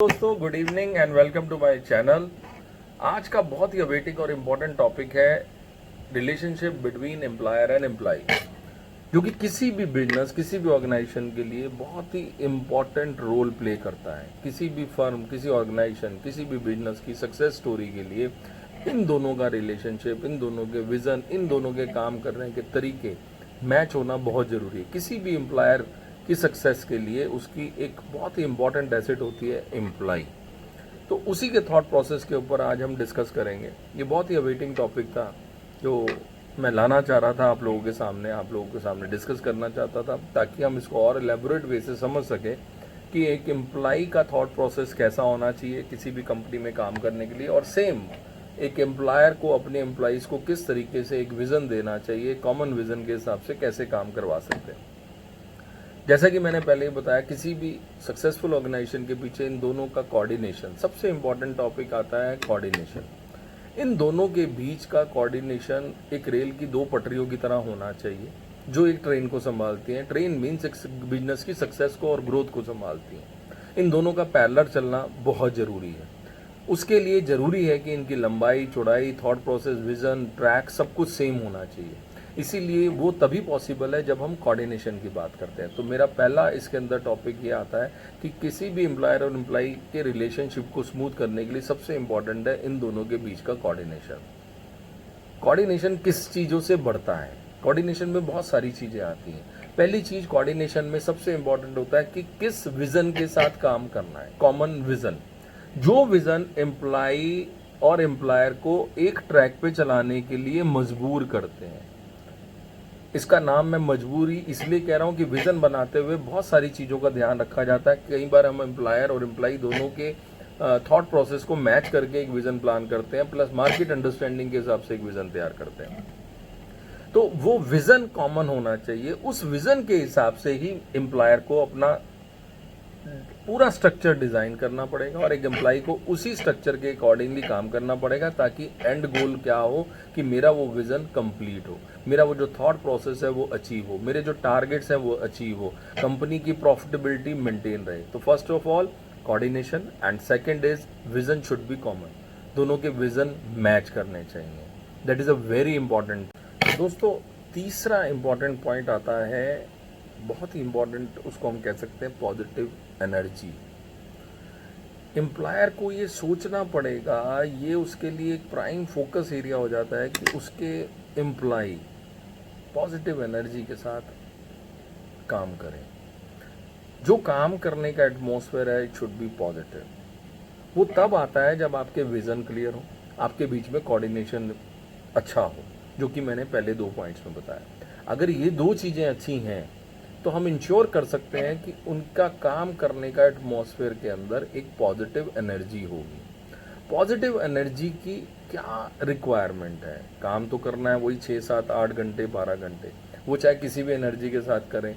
दोस्तों good evening and welcome to my channel. आज का बहुत ही अवेटिंग और इम्पोर्टेंट टॉपिक है relationship between employer and employee, जो कि किसी भी बिजनेस किसी भी ऑर्गेनाइजेशन के लिए बहुत ही इम्पोर्टेंट रोल प्ले करता है। किसी भी फर्म, किसी ऑर्गेनाइजेशन, किसी भी बिजनेस की सक्सेस स्टोरी के लिए इन दोनों का रिलेशनशिप, इन दोनों के विजन, इन दोनों के काम करने के तरीके मैच होना बहुत जरूरी है। किसी भी एम्प्लॉयर की सक्सेस के लिए उसकी एक बहुत ही इंपॉर्टेंट एसेट होती है एम्प्लॉय। तो उसी के थॉट प्रोसेस के ऊपर आज हम डिस्कस करेंगे। ये बहुत ही अवेटिंग टॉपिक था जो मैं लाना चाह रहा था आप लोगों के सामने डिस्कस करना चाहता था, ताकि हम इसको और एलेबोरेट वे से समझ सकें कि एक एम्प्लॉय का थॉट प्रोसेस कैसा होना चाहिए किसी भी कंपनी में काम करने के लिए, और सेम एक एम्प्लॉयर को अपने एम्प्लॉयज़ को किस तरीके से एक विज़न देना चाहिए, कॉमन विज़न के हिसाब से कैसे काम करवा सकते हैं। जैसा कि मैंने पहले ही बताया, किसी भी सक्सेसफुल ऑर्गेनाइजेशन के पीछे इन दोनों का कोऑर्डिनेशन सबसे इंपॉर्टेंट टॉपिक आता है। कोऑर्डिनेशन, इन दोनों के बीच का कोऑर्डिनेशन एक रेल की दो पटरियों की तरह होना चाहिए जो एक ट्रेन को संभालती हैं। ट्रेन मीन्स एक बिजनेस की सक्सेस को और ग्रोथ को संभालती हैं। इन दोनों का पैरेलल चलना बहुत ज़रूरी है। उसके लिए ज़रूरी है कि इनकी लंबाई, चौड़ाई, थॉट प्रोसेस, विज़न, ट्रैक सब कुछ सेम होना चाहिए। इसीलिए वो तभी पॉसिबल है जब हम कोऑर्डिनेशन की बात करते हैं। तो मेरा पहला इसके अंदर टॉपिक ये आता है कि किसी भी एम्प्लॉयर और एम्प्लॉय के रिलेशनशिप को स्मूथ करने के लिए सबसे इंपॉर्टेंट है इन दोनों के बीच का कोऑर्डिनेशन। कोऑर्डिनेशन किस चीज़ों से बढ़ता है? कोऑर्डिनेशन में बहुत सारी चीज़ें आती हैं। पहली चीज़ कोऑर्डिनेशन में सबसे इंपॉर्टेंट होता है कि किस विज़न के साथ काम करना है। कॉमन विज़न, जो विज़न एम्प्लॉय और एम्प्लॉयर को एक ट्रैक पे चलाने के लिए मजबूर करते हैं। इसका नाम मैं मजबूरी इसलिए कह रहा हूँ कि विज़न बनाते हुए बहुत सारी चीज़ों का ध्यान रखा जाता है। कई बार हम एम्प्लॉयर और एम्प्लॉय दोनों के थॉट प्रोसेस को मैच करके एक विज़न प्लान करते हैं, प्लस मार्केट अंडरस्टैंडिंग के हिसाब से एक विज़न तैयार करते हैं। तो वो विज़न कॉमन होना चाहिए। उस विज़न के हिसाब से ही एम्प्लॉयर को अपना पूरा स्ट्रक्चर डिज़ाइन करना पड़ेगा और एक एम्प्लॉय को उसी स्ट्रक्चर के अकॉर्डिंगली काम करना पड़ेगा, ताकि एंड गोल क्या हो कि मेरा वो विज़न कंप्लीट हो, मेरा वो जो थॉट प्रोसेस है वो अचीव हो, मेरे जो टारगेट्स हैं वो अचीव हो, कंपनी की प्रॉफिटेबिलिटी मेंटेन रहे। तो first of all coordination, and second is vision should be common. दोनों के विज़न मैच करने चाहिए। That is a very important. दोस्तों, तीसरा इंपॉर्टेंट पॉइंट आता है, बहुत ही इंपॉर्टेंट, उसको हम कह सकते हैं पॉजिटिव एनर्जी। एम्प्लॉयर को ये सोचना पड़ेगा, ये उसके लिए एक प्राइम फोकस एरिया हो जाता है कि उसके एम्प्लॉय पॉजिटिव एनर्जी के साथ काम करें। जो काम करने का एटमॉस्फेयर है, इट शुड बी पॉजिटिव। वो तब आता है जब आपके विजन क्लियर हो, आपके बीच में कोऑर्डिनेशन अच्छा हो, जो कि मैंने पहले 2 पॉइंट्स में बताया। अगर ये 2 चीज़ें अच्छी हैं तो हम इंश्योर कर सकते हैं कि उनका काम करने का एटमॉस्फेयर के अंदर एक पॉजिटिव एनर्जी होगी। पॉजिटिव एनर्जी की क्या रिक्वायरमेंट है? काम तो करना है वही 6, 7, 8 घंटे, 12 घंटे, वो चाहे किसी भी एनर्जी के साथ करें।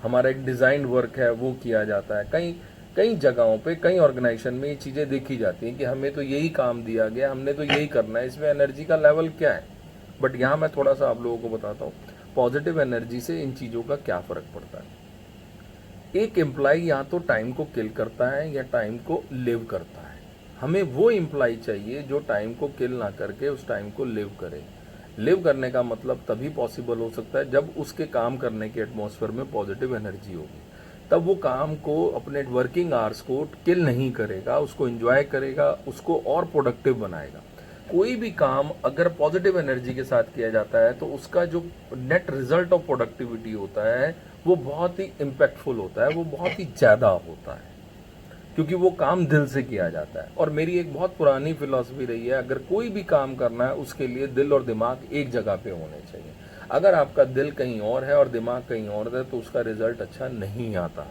हमारा एक डिज़ाइन वर्क है वो किया जाता है। कई कई जगहों पे, कई ऑर्गेनाइजेशन में ये चीज़ें देखी जाती हैं कि हमें तो यही काम दिया गया, हमने तो यही करना है, इसमें एनर्जी का लेवल क्या है। बट यहाँ मैं थोड़ा सा आप लोगों को बताता हूँ पॉजिटिव एनर्जी से इन चीज़ों का क्या फ़र्क पड़ता है। एक एम्प्लॉय या तो टाइम को किल करता है या टाइम को लिव करता है। हमें वो एम्प्लॉय चाहिए जो टाइम को किल ना करके उस टाइम को लिव करे। लिव करने का मतलब तभी पॉसिबल हो सकता है जब उसके काम करने के एटमॉस्फेयर में पॉजिटिव एनर्जी होगी। तब वो काम को, अपने वर्किंग आवर्स को किल नहीं करेगा, उसको एंजॉय करेगा, उसको और प्रोडक्टिव बनाएगा। कोई भी काम अगर पॉजिटिव एनर्जी के साथ किया जाता है तो उसका जो नेट रिजल्ट ऑफ प्रोडक्टिविटी होता है वो बहुत ही इम्पैक्टफुल होता है, वो बहुत ही ज़्यादा होता है, क्योंकि वो काम दिल से किया जाता है। और मेरी एक बहुत पुरानी फिलॉसफी रही है, अगर कोई भी काम करना है उसके लिए दिल और दिमाग एक जगह पे होने चाहिए। अगर आपका दिल कहीं और है और दिमाग कहीं और है तो उसका रिजल्ट अच्छा नहीं आता।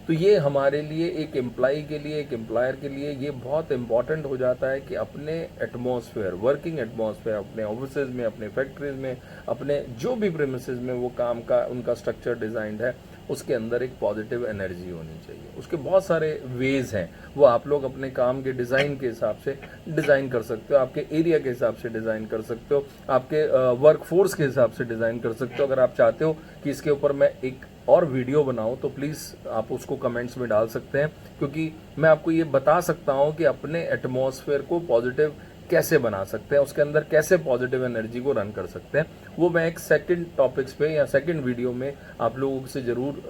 तो ये हमारे लिए, एक एम्प्लॉय के लिए, एक एम्प्लॉयर के लिए ये बहुत इंपॉर्टेंट हो जाता है कि अपने एटमॉस्फेयर, वर्किंग एटमॉस्फेयर, अपने ऑफिसेज में, अपने फैक्ट्रीज में, अपने जो भी प्रेमिसेस में वो काम का उनका स्ट्रक्चर डिज़ाइंड है, उसके अंदर एक पॉजिटिव एनर्जी होनी चाहिए। उसके बहुत सारे वेज हैं, वो आप लोग अपने काम के डिज़ाइन के हिसाब से डिज़ाइन कर सकते हो, आपके एरिया के हिसाब से डिज़ाइन कर सकते हो, आपके वर्क फोर्स के हिसाब से डिज़ाइन कर सकते हो। अगर आप चाहते हो कि इसके ऊपर मैं एक और वीडियो बनाऊं तो प्लीज़ आप उसको कमेंट्स में डाल सकते हैं, क्योंकि मैं आपको ये बता सकता हूं कि अपने एटमॉस्फेयर को पॉजिटिव कैसे बना सकते हैं, उसके अंदर कैसे पॉजिटिव एनर्जी को रन कर सकते हैं। वो मैं एक सेकंड टॉपिक्स पे या सेकंड वीडियो में आप लोगों से ज़रूर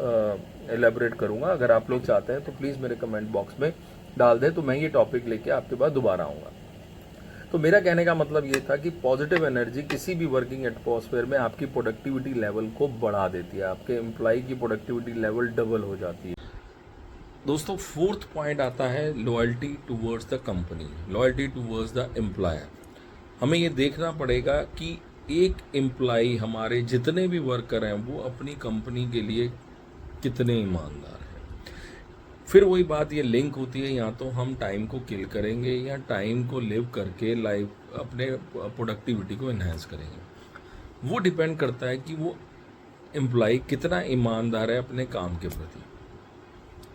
एलेबरेट करूंगा। अगर आप लोग चाहते हैं तो प्लीज़ मेरे कमेंट बॉक्स में डाल दें, तो मैं ये टॉपिक लेके आपके पास दोबारा आऊँगा। तो मेरा कहने का मतलब ये था कि पॉजिटिव एनर्जी किसी भी वर्किंग एटमॉस्फेयर में आपकी प्रोडक्टिविटी लेवल को बढ़ा देती है, आपके एम्प्लॉय की प्रोडक्टिविटी लेवल डबल हो जाती है। दोस्तों, फोर्थ पॉइंट आता है loyalty towards the company, loyalty towards the employer. हमें ये देखना पड़ेगा कि एक एम्प्लॉय, हमारे जितने भी वर्कर हैं, वो अपनी कंपनी के लिए कितने ईमानदार हैं। फिर वही बात ये लिंक होती है, या तो हम टाइम को किल करेंगे या टाइम को लिव करके लाइफ अपने प्रोडक्टिविटी को इन्हेंस करेंगे। वो डिपेंड करता है कि वो एम्प्लॉय कितना ईमानदार है अपने काम के प्रति।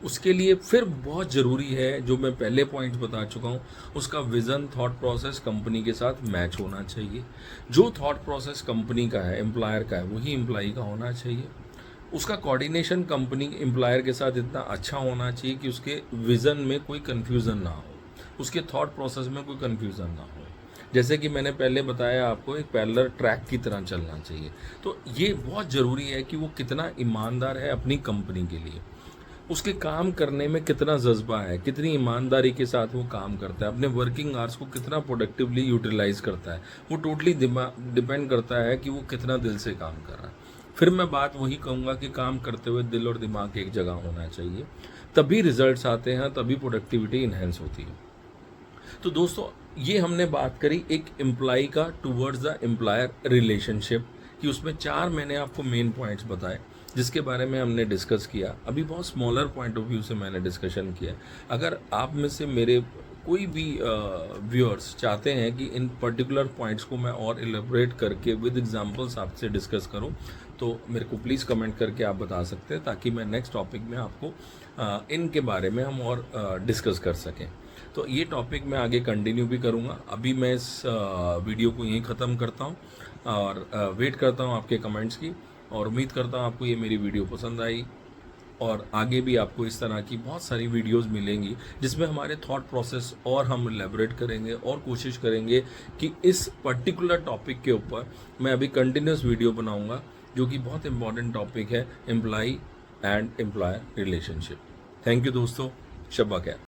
उसके लिए फिर बहुत ज़रूरी है, जो मैं पहले पॉइंट्स बता चुका हूँ, उसका विज़न, थॉट प्रोसेस कंपनी के साथ मैच होना चाहिए। जो थॉट प्रोसेस कंपनी का है, एम्प्लॉयर का है, वही एम्प्लॉय का होना चाहिए। उसका कोऑर्डिनेशन कंपनी एम्प्लॉयर के साथ इतना अच्छा होना चाहिए कि उसके विज़न में कोई कन्फ्यूज़न ना हो, उसके थॉट प्रोसेस में कोई कन्फ्यूज़न ना हो। जैसे कि मैंने पहले बताया आपको, एक पैरेलल ट्रैक की तरह चलना चाहिए। तो ये बहुत ज़रूरी है कि वो कितना ईमानदार है अपनी कंपनी के लिए, उसके काम करने में कितना जज्बा है, कितनी ईमानदारी के साथ वो काम करता है, अपने वर्किंग आवर्स को कितना प्रोडक्टिवली यूटिलाइज करता है। वो टोटली डिपेंड करता है कि वो कितना दिल से काम कर रहा है। फिर मैं बात वही कहूँगा कि काम करते हुए दिल और दिमाग एक जगह होना चाहिए, तभी रिजल्ट्स आते हैं, तभी प्रोडक्टिविटी इन्हेंस होती है। तो दोस्तों, ये हमने बात करी एक एम्प्लॉय का टूवर्ड्स द एम्प्लॉयर रिलेशनशिप कि उसमें 4 मैंने आपको मेन पॉइंट्स बताए जिसके बारे में हमने डिस्कस किया। अभी बहुत स्मॉलर पॉइंट ऑफ व्यू से मैंने डिस्कशन किया। अगर आप में से मेरे कोई भी व्यूअर्स चाहते हैं कि इन पर्टिकुलर पॉइंट्स को मैं और एलेबरेट करके विद एग्जांपल्स आपसे डिस्कस करूं, तो मेरे को प्लीज़ कमेंट करके आप बता सकते हैं, ताकि मैं नेक्स्ट टॉपिक में आपको इनके बारे में हम और डिस्कस कर सकें। तो ये टॉपिक मैं आगे कंटिन्यू भी करूँगा। अभी मैं इस वीडियो को यहीं ख़त्म करता हूँ और वेट करता हूँ आपके कमेंट्स की, और उम्मीद करता हूँ आपको ये मेरी वीडियो पसंद आई, और आगे भी आपको इस तरह की बहुत सारी वीडियोस मिलेंगी जिसमें हमारे थॉट प्रोसेस और हम एलेबरेट करेंगे और कोशिश करेंगे कि इस पर्टिकुलर टॉपिक के ऊपर मैं अभी कंटिन्यूस वीडियो बनाऊंगा, जो कि बहुत इंपॉर्टेंट टॉपिक है, employee and employer relationship. Thank you दोस्तों, शब्बा खैर।